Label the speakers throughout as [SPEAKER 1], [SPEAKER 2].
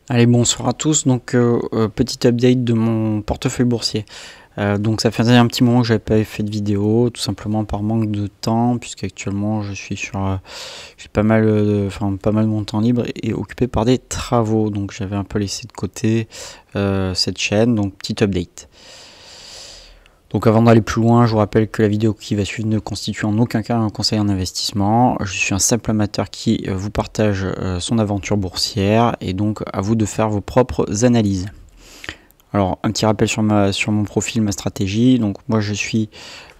[SPEAKER 1] Allez, bonsoir à tous. Donc, petit update de mon portefeuille boursier. Donc, ça faisait un petit moment que j'avais pas fait de vidéo, tout simplement par manque de temps, puisque actuellement je suis sur, j'ai pas mal, pas mal de mon temps libre et occupé par des travaux. Donc, j'avais un peu laissé de côté cette chaîne. Donc, petit update. Donc avant d'aller plus loin, je vous rappelle que la vidéo qui va suivre ne constitue en aucun cas un conseil en investissement. Je suis un simple amateur qui vous partage son aventure boursière et donc à vous de faire vos propres analyses. Alors un petit rappel sur mon profil, ma stratégie. Donc moi je suis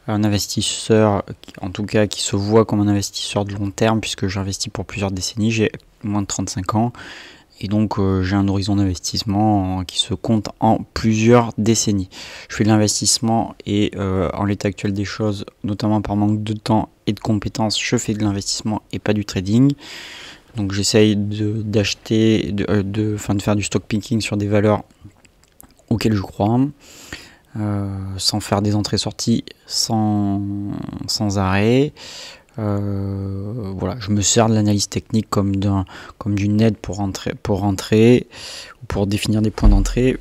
[SPEAKER 1] un investisseur, en tout cas qui se voit comme un investisseur de long terme puisque j'investis pour plusieurs décennies, j'ai moins de 35 ans. Et donc j'ai un horizon d'investissement qui se compte en plusieurs décennies. Je fais de l'investissement et en l'état actuel des choses, notamment par manque de temps et de compétences, je fais de l'investissement et pas du trading. Donc j'essaye d'acheter, de faire du stock picking sur des valeurs auxquelles je crois, sans faire des entrées-sorties sans arrêt. Voilà, je me sers de l'analyse technique comme d'une aide pour rentrer ou pour définir des points d'entrée,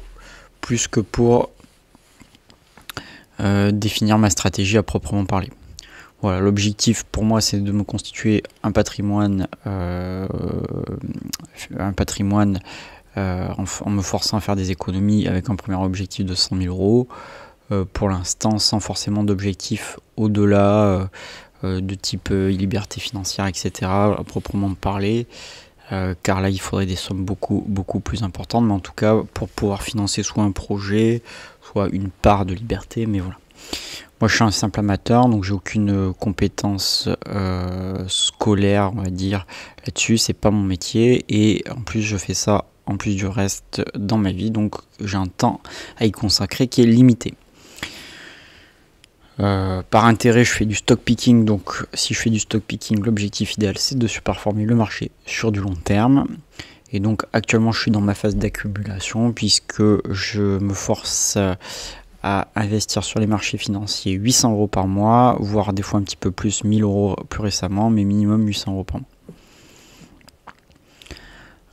[SPEAKER 1] plus que pour définir ma stratégie à proprement parler. Voilà, l'objectif pour moi c'est de me constituer un patrimoine en me forçant à faire des économies avec un premier objectif de 100 000 €. Pour l'instant sans forcément d'objectif au-delà de type liberté financière, etc. à proprement parler, car là il faudrait des sommes beaucoup plus importantes, mais en tout cas pour pouvoir financer soit un projet, soit une part de liberté, mais voilà. Moi je suis un simple amateur, donc j'ai aucune compétence scolaire, on va dire, là-dessus, c'est pas mon métier, et en plus je fais ça en plus du reste dans ma vie, donc j'ai un temps à y consacrer qui est limité. Par intérêt, je fais du stock picking, donc si je fais du stock picking, l'objectif idéal c'est de surperformer le marché sur du long terme. Et donc actuellement je suis dans ma phase d'accumulation puisque je me force à investir sur les marchés financiers 800 € par mois, voire des fois un petit peu plus, 1000 € plus récemment, mais minimum 800 € par mois.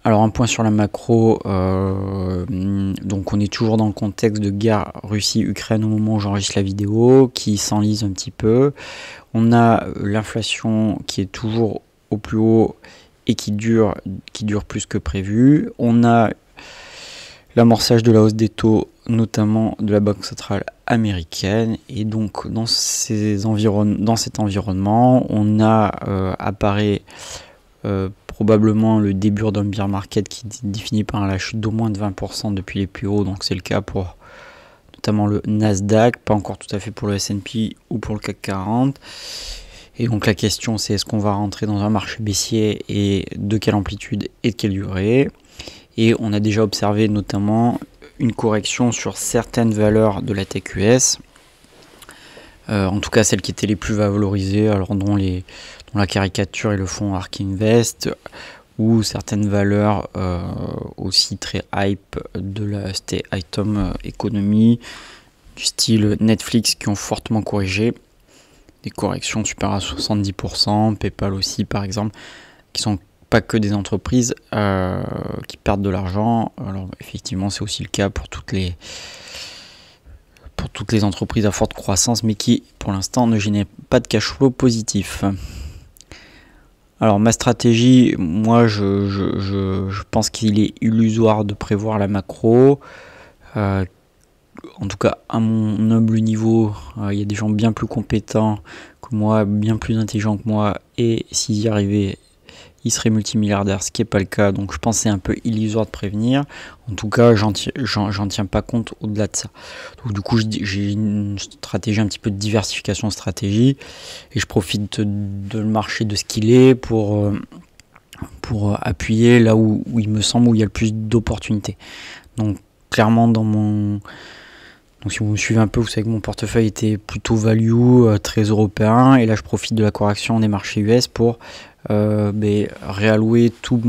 [SPEAKER 1] Alors un point sur la macro, donc on est toujours dans le contexte de guerre Russie-Ukraine au moment où j'enregistre la vidéo, qui s'enlise un petit peu. On a l'inflation qui est toujours au plus haut et qui dure plus que prévu. On a l'amorçage de la hausse des taux, notamment de la Banque centrale américaine. Et donc dans cet environnement, on a apparaît probablement le début d'un bear market qui est défini par la chute d'au moins de 20% depuis les plus hauts, donc c'est le cas pour notamment le Nasdaq, pas encore tout à fait pour le S&P ou pour le CAC 40. Et donc la question c'est est-ce qu'on va rentrer dans un marché baissier et de quelle amplitude et de quelle durée. Et on a déjà observé notamment une correction sur certaines valeurs de la tech US, en tout cas celles qui étaient les plus valorisées, alors dont la caricature et le fonds ARK Invest, ou certaines valeurs aussi très hype de la stay item economy, du style Netflix, qui ont fortement corrigé, des corrections supérieures à 70%, PayPal aussi par exemple, qui sont pas que des entreprises qui perdent de l'argent. Alors effectivement c'est aussi le cas pour toutes les entreprises à forte croissance, mais qui pour l'instant ne génèrent pas de cash flow positif. Alors ma stratégie, moi je pense qu'il est illusoire de prévoir la macro. En tout cas à mon humble niveau, il y a des gens bien plus compétents que moi, bien plus intelligents que moi, et s'ils y arrivaient, ils seraient multimilliardaires, ce qui n'est pas le cas. Donc je pense que c'est un peu illusoire de prévenir. En tout cas, j'en tiens pas compte au-delà de ça. Donc du coup, j'ai une stratégie, un petit peu de diversification de stratégie, et je profite de le marché de ce qu'il est pour appuyer là où il me semble où il y a le plus d'opportunités. Donc clairement donc si vous me suivez un peu, vous savez que mon portefeuille était plutôt value, très européen, et là je profite de la correction des marchés US pour réallouer toute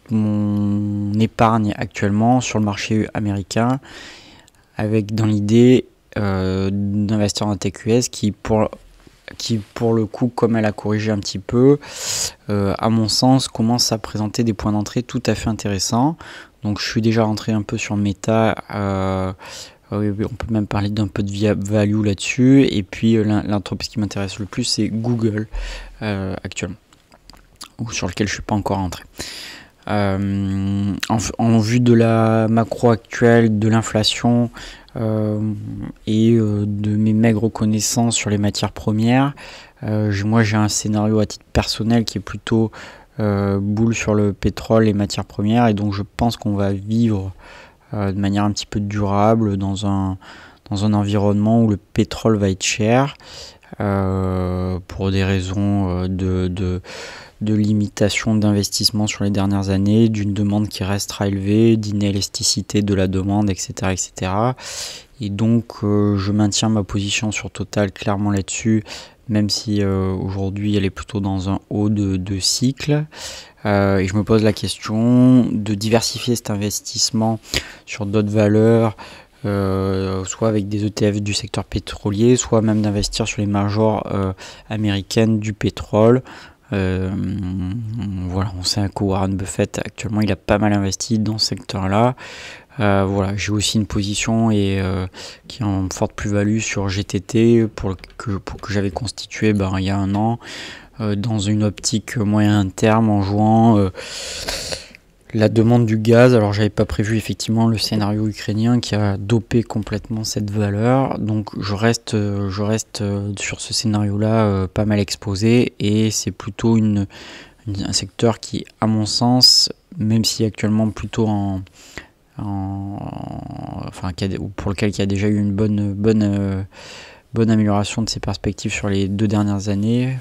[SPEAKER 1] mon épargne actuellement sur le marché américain, avec dans l'idée d'investir dans la tech US qui pour qui pour le coup, comme elle a corrigé un petit peu, à mon sens, commence à présenter des points d'entrée tout à fait intéressants. Donc je suis déjà rentré un peu sur Meta, on peut même parler d'un peu de value là-dessus. Et puis l'entreprise qui m'intéresse le plus, c'est Google actuellement, ou sur lequel je suis pas encore rentré. En vue de la macro actuelle, de l'inflation et de mes maigres connaissances sur les matières premières, moi j'ai un scénario à titre personnel qui est plutôt boule sur le pétrole et matières premières, et donc je pense qu'on va vivre de manière un petit peu durable dans un environnement où le pétrole va être cher pour des raisons de limitation d'investissement sur les dernières années, d'une demande qui restera élevée, d'inélasticité de la demande, etc. etc. Et donc je maintiens ma position sur Total clairement là-dessus, même si aujourd'hui elle est plutôt dans un haut de cycle. Et je me pose la question de diversifier cet investissement sur d'autres valeurs, soit avec des ETF du secteur pétrolier, soit même d'investir sur les majors américaines du pétrole. Voilà, on sait que Warren Buffett actuellement il a pas mal investi dans ce secteur-là. Voilà, j'ai aussi une position qui est en forte plus-value sur GTT pour que j'avais constitué il y a un an, dans une optique moyen terme, en jouant la demande du gaz. Alors j'avais pas prévu effectivement le scénario ukrainien qui a dopé complètement cette valeur, donc je reste sur ce scénario là pas mal exposé, et c'est plutôt un secteur qui, à mon sens, même si actuellement plutôt pour lequel il y a déjà eu une bonne amélioration de ses perspectives sur les 2 dernières années,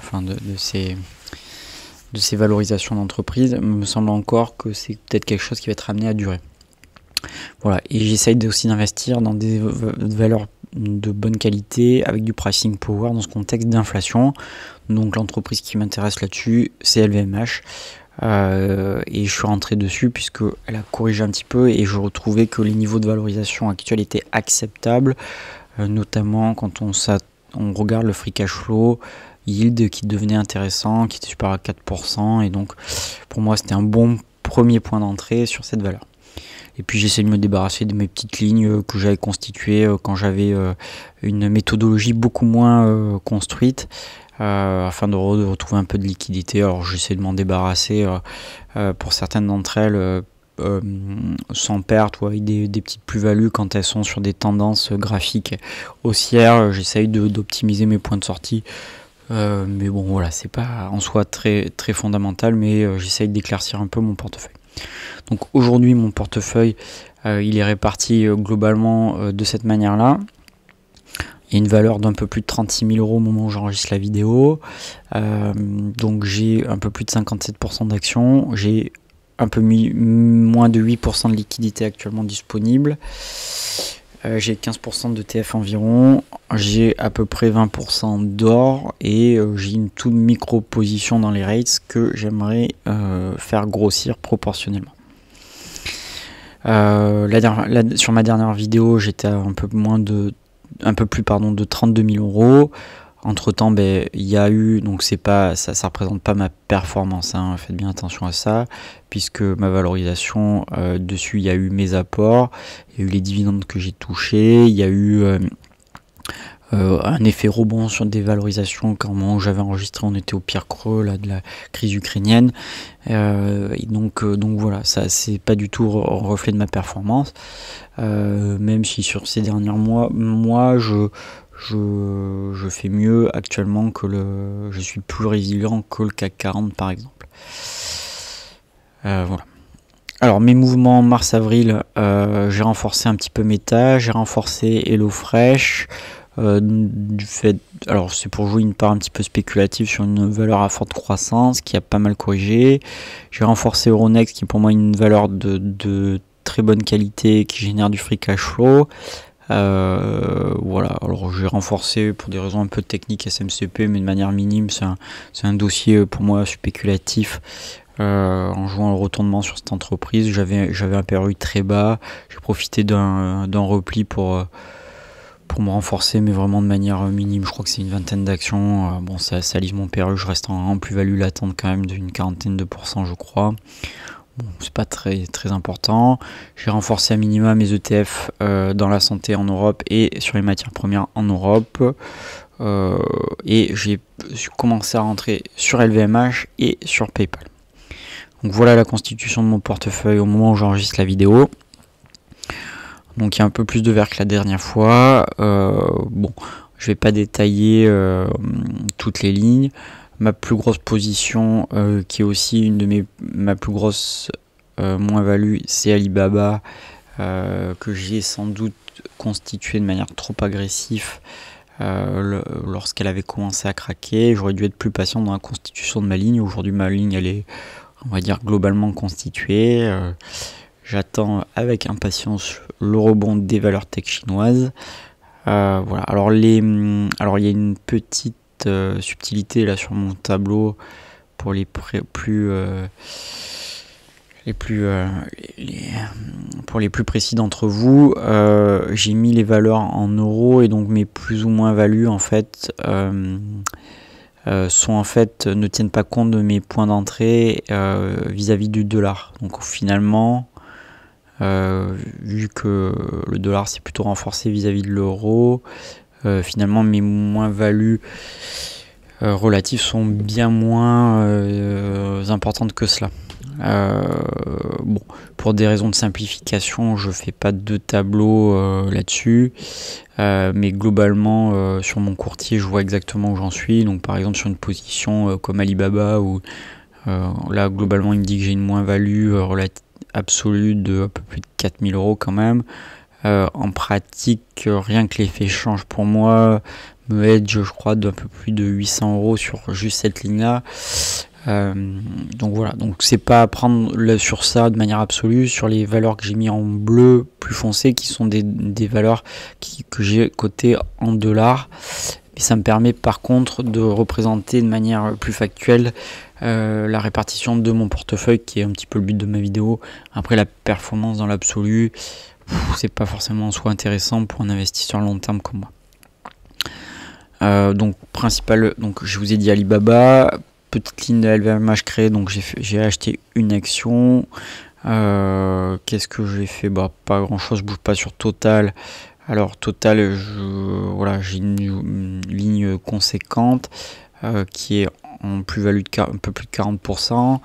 [SPEAKER 1] de ces valorisations d'entreprise, me semble encore que c'est peut-être quelque chose qui va être amené à durer. Voilà, et j'essaye aussi d'investir dans des valeurs de bonne qualité avec du pricing power dans ce contexte d'inflation. Donc l'entreprise qui m'intéresse là-dessus, c'est LVMH. Et je suis rentré dessus puisqu'elle a corrigé un petit peu, et je retrouvais que les niveaux de valorisation actuels étaient acceptables, notamment quand on regarde le free cash flow yield qui devenait intéressant, qui était supérieur à 4%, et donc pour moi c'était un bon premier point d'entrée sur cette valeur. Et puis j'essaie de me débarrasser de mes petites lignes que j'avais constituées quand j'avais une méthodologie beaucoup moins construite, afin de retrouver un peu de liquidité. Alors j'essaie de m'en débarrasser pour certaines d'entre elles sans perte, ou avec des petites plus-values quand elles sont sur des tendances graphiques haussières. J'essaye d'optimiser mes points de sortie. Mais bon, voilà, c'est pas en soi très, très fondamental, mais j'essaye d'éclaircir un peu mon portefeuille. Donc aujourd'hui, mon portefeuille, il est réparti globalement de cette manière-là. Il y a une valeur d'un peu plus de 36 000 € au moment où j'enregistre la vidéo. Donc j'ai un peu plus de 57% d'actions. J'ai un peu moins de 8% de liquidité actuellement disponible. J'ai 15% de TF environ, j'ai à peu près 20% d'or, et j'ai une toute micro position dans les rates que j'aimerais faire grossir proportionnellement. Sur ma dernière vidéo, j'étais à un peu plus de 32 000 €. Entre temps, il y a eu, donc ça représente pas ma performance, hein, faites bien attention à ça, puisque ma valorisation dessus, il y a eu mes apports, il y a eu les dividendes que j'ai touchés, il y a eu un effet rebond sur des valorisations. Quand au moment où j'avais enregistré, on était au pire creux là, de la crise ukrainienne, et donc voilà, ça c'est pas du tout reflet de ma performance, même si sur ces derniers mois je fais mieux actuellement je suis plus résilient que le CAC 40 par exemple. Voilà. Alors mes mouvements mars-avril, j'ai renforcé un petit peu Meta, j'ai renforcé HelloFresh, alors c'est pour jouer une part un petit peu spéculative sur une valeur à forte croissance qui a pas mal corrigé. J'ai renforcé Euronext, qui est pour moi une valeur de très bonne qualité qui génère du free cash flow. Voilà, alors j'ai renforcé pour des raisons un peu techniques SMCP, mais de manière minime. C'est un dossier pour moi spéculatif, en jouant le retournement sur cette entreprise. J'avais un PRU très bas, j'ai profité d'un repli pour pour me renforcer, mais vraiment de manière minime. Je crois que c'est une vingtaine d'actions. Bon, ça lise mon PRU, je reste en plus-value latente quand même d'une quarantaine de pourcents, je crois. Bon, c'est pas très important. J'ai renforcé à minima mes ETF dans la santé en Europe et sur les matières premières en Europe. Et j'ai commencé à rentrer sur LVMH et sur PayPal. Donc voilà la constitution de mon portefeuille au moment où j'enregistre la vidéo. Donc il y a un peu plus de vert que la dernière fois. Bon, je vais pas détailler toutes les lignes. Ma plus grosse position, qui est aussi une de ma plus grosse moins-value, c'est Alibaba, que j'ai sans doute constitué de manière trop agressive lorsqu'elle avait commencé à craquer. J'aurais dû être plus patient dans la constitution de ma ligne. Aujourd'hui, ma ligne, elle est, on va dire, globalement constituée. J'attends avec impatience le rebond des valeurs tech chinoises. Voilà. Alors il y a une petite subtilité là sur mon tableau pour les plus précis d'entre vous. J'ai mis les valeurs en euros et donc mes plus ou moins values en fait ne tiennent pas compte de mes points d'entrée vis-à-vis du dollar. Donc finalement, vu que le dollar s'est plutôt renforcé vis-à-vis de l'euro, finalement mes moins-values relatives sont bien moins importantes que cela. Bon, pour des raisons de simplification, je fais pas de tableau là-dessus, mais globalement sur mon courtier, je vois exactement où j'en suis. Donc par exemple sur une position comme Alibaba, où là globalement il me dit que j'ai une moins-value absolue de un peu plus de 4000 € quand même. En pratique, rien que l'effet change pour moi me hedge, je crois, d'un peu plus de 800 € sur juste cette ligne-là. Donc voilà, donc c'est pas à prendre sur ça de manière absolue, sur les valeurs que j'ai mis en bleu plus foncé, qui sont des valeurs que j'ai cotées en dollars. Mais ça me permet par contre de représenter de manière plus factuelle la répartition de mon portefeuille, qui est un petit peu le but de ma vidéo. Après, la performance dans l'absolu, c'est pas forcément soit intéressant pour un investisseur long terme comme moi. Donc je vous ai dit Alibaba, petite ligne de LVMH créée, donc j'ai acheté une action. Qu'est-ce que j'ai fait? Pas grand chose, je bouge pas sur Total. Alors Total, j'ai une ligne conséquente qui est en plus-value de un peu plus de 40%.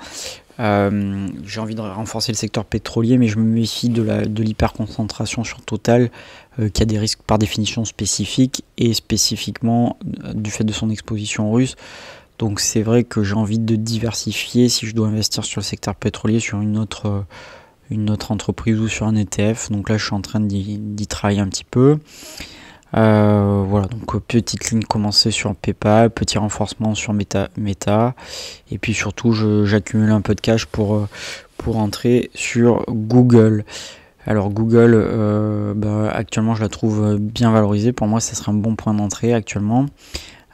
[SPEAKER 1] J'ai envie de renforcer le secteur pétrolier, mais je me méfie de l'hyperconcentration sur Total, qui a des risques par définition spécifiques, et spécifiquement du fait de son exposition russe. Donc c'est vrai que j'ai envie de diversifier si je dois investir sur le secteur pétrolier, sur une autre entreprise ou sur un ETF. Donc là je suis en train d'y travailler un petit peu. Voilà, donc petite ligne commencée sur PayPal, petit renforcement sur Meta, et puis surtout j'accumule un peu de cash pour entrer sur Google. Alors Google, actuellement je la trouve bien valorisée. Pour moi ça serait un bon point d'entrée actuellement.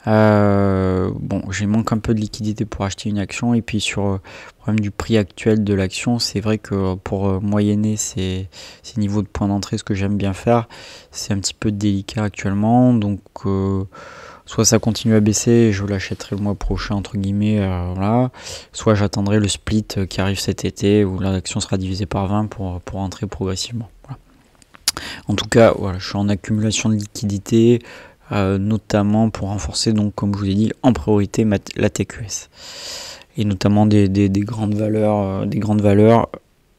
[SPEAKER 1] Bon, j'ai manque un peu de liquidité pour acheter une action, et puis sur le problème du prix actuel de l'action, c'est vrai que pour moyenner ces niveaux de point d'entrée, ce que j'aime bien faire, c'est un petit peu délicat actuellement. Donc soit ça continue à baisser et je l'achèterai le mois prochain entre guillemets, voilà. Soit j'attendrai le split qui arrive cet été, où l'action sera divisée par 20 pour entrer progressivement, voilà. En tout cas, voilà, je suis en accumulation de liquidité, notamment pour renforcer, donc comme je vous ai dit, en priorité la TQS, et notamment des grandes valeurs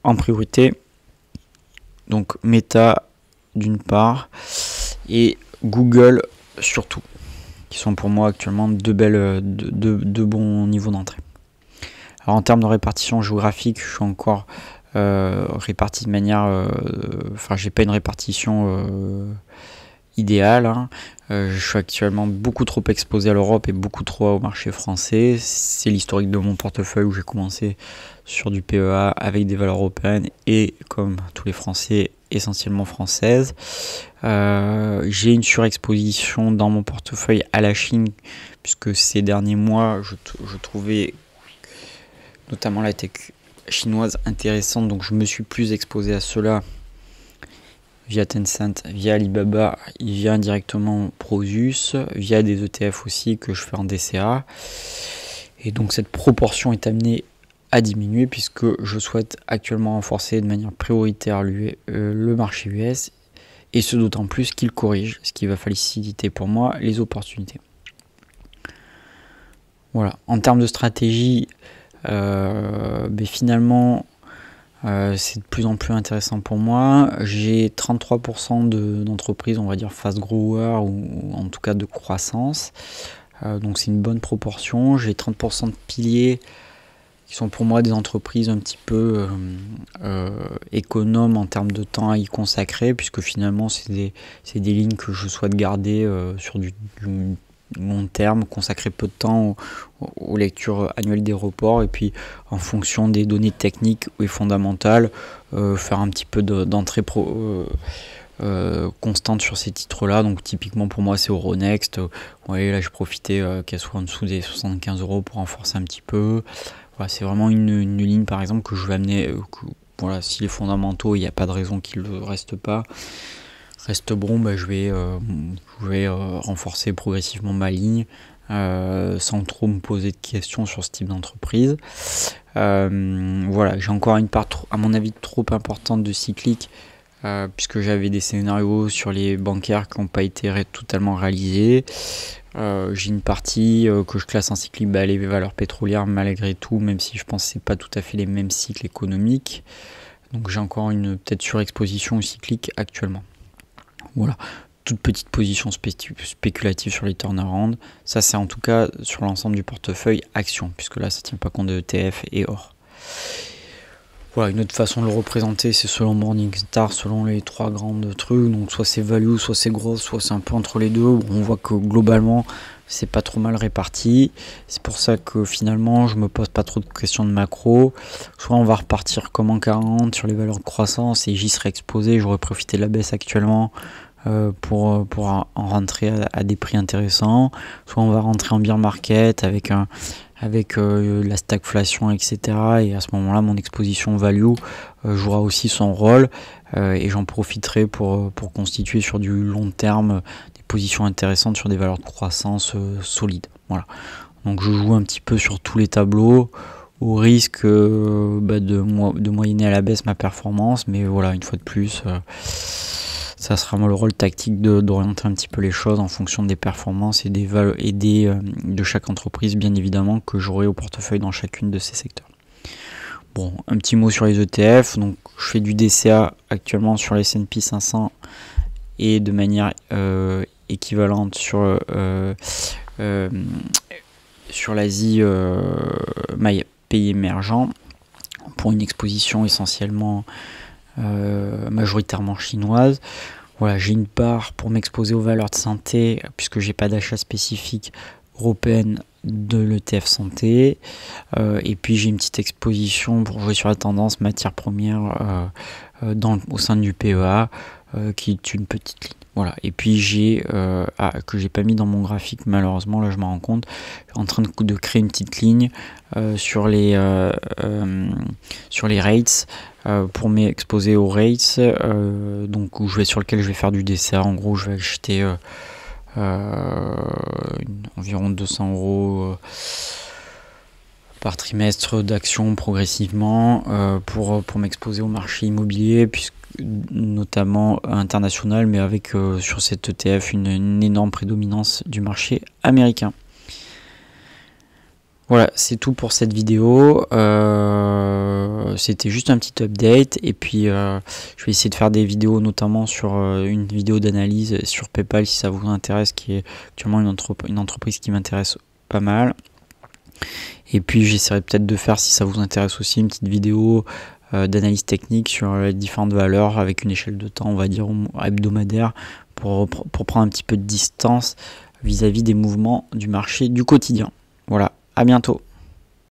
[SPEAKER 1] en priorité, donc Meta d'une part et Google surtout, qui sont pour moi actuellement deux bons niveaux d'entrée. Alors en termes de répartition géographique, je suis encore réparti de manière, j'ai pas une répartition idéal, hein. Je suis actuellement beaucoup trop exposé à l'Europe et beaucoup trop au marché français. C'est l'historique de mon portefeuille, où j'ai commencé sur du PEA avec des valeurs européennes et, comme tous les Français, essentiellement françaises. J'ai une surexposition dans mon portefeuille à la Chine, puisque ces derniers mois je trouvais notamment la tech chinoise intéressante, donc je me suis plus exposé à cela via Tencent, via Alibaba, il vient directement Prosus, via des ETF aussi que je fais en DCA. Et donc cette proportion est amenée à diminuer puisque je souhaite actuellement renforcer de manière prioritaire le marché US, et ce d'autant plus qu'il corrige, ce qui va faciliter pour moi les opportunités. Voilà, en termes de stratégie, finalement c'est de plus en plus intéressant pour moi. J'ai 33% d'entreprises, on va dire fast grower, ou en tout cas de croissance, donc c'est une bonne proportion. J'ai 30% de piliers qui sont pour moi des entreprises un petit peu économes en termes de temps à y consacrer, puisque finalement c'est des lignes que je souhaite garder sur du long terme, consacrer peu de temps aux lectures annuelles des reports, et puis en fonction des données techniques et fondamentales, faire un petit peu d'entrée constante sur ces titres là. Donc typiquement pour moi c'est Euronext. Vous voyez là, je profitais qu'elle soit en dessous des 75 € pour renforcer un petit peu. Voilà, c'est vraiment une ligne par exemple que je vais amener, voilà, si les fondamentaux, il n'y a pas de raison qu'ils ne restent pas, reste bon, je vais renforcer progressivement ma ligne sans trop me poser de questions sur ce type d'entreprise. Voilà, j'ai encore une part à mon avis trop importante de cyclique, puisque j'avais des scénarios sur les bancaires qui n'ont pas été totalement réalisés. J'ai une partie que je classe en cyclique, les valeurs pétrolières malgré tout, même si je pense que c'est pas tout à fait les mêmes cycles économiques. Donc j'ai encore une peut-être surexposition cyclique actuellement. Voilà, toute petite position spéculative sur les turnarounds. Ça c'est en tout cas sur l'ensemble du portefeuille action, puisque là ça tient pas compte de ETF et or. Voilà, une autre façon de le représenter, c'est selon Morningstar, selon les trois grandes trucs. Donc soit c'est value, soit c'est grosse, soit c'est un peu entre les deux. On voit que globalement, c'est pas trop mal réparti. C'est pour ça que finalement, je me pose pas trop de questions de macro. Soit on va repartir comme en 40 sur les valeurs de croissance et j'y serais exposé. J'aurais profité de la baisse actuellement pour en rentrer à des prix intéressants. Soit on va rentrer en bear market avec la stagflation, etc. Et à ce moment-là, mon exposition value jouera aussi son rôle, et j'en profiterai pour constituer sur du long terme des positions intéressantes sur des valeurs de croissance solides. Voilà. Donc je joue un petit peu sur tous les tableaux, au risque de moyenner à la baisse ma performance, mais voilà, une fois de plus, ça sera le rôle tactique d'orienter un petit peu les choses en fonction des performances et de chaque entreprise, bien évidemment, que j'aurai au portefeuille dans chacune de ces secteurs. Bon, un petit mot sur les ETF. Donc, je fais du DCA actuellement sur les S&P 500 et de manière équivalente sur l'Asie, pays émergents, pour une exposition essentiellement majoritairement chinoise. Voilà, j'ai une part pour m'exposer aux valeurs de santé, puisque j'ai pas d'achat spécifique européenne de l'ETF santé, et puis j'ai une petite exposition pour jouer sur la tendance matières premières au sein du PEA, qui est une petite ligne. Voilà, et puis j'ai que j'ai pas mis dans mon graphique, malheureusement, là je m'en rends compte, en train de créer une petite ligne sur les rates, pour m'exposer aux rates, donc sur lequel je vais faire du DCA. En gros, je vais acheter environ 200 € par trimestre d'actions progressivement, pour m'exposer au marché immobilier, notamment international, mais avec sur cet ETF une énorme prédominance du marché américain. Voilà, c'est tout pour cette vidéo. C'était juste un petit update, et puis je vais essayer de faire des vidéos, notamment sur une vidéo d'analyse sur PayPal si ça vous intéresse, qui est actuellement une entreprise qui m'intéresse pas mal. Et puis j'essaierai peut-être de faire, si ça vous intéresse aussi, une petite vidéo d'analyse technique sur les différentes valeurs avec une échelle de temps, on va dire hebdomadaire, pour prendre un petit peu de distance vis-à-vis des mouvements du marché du quotidien. Voilà, à bientôt.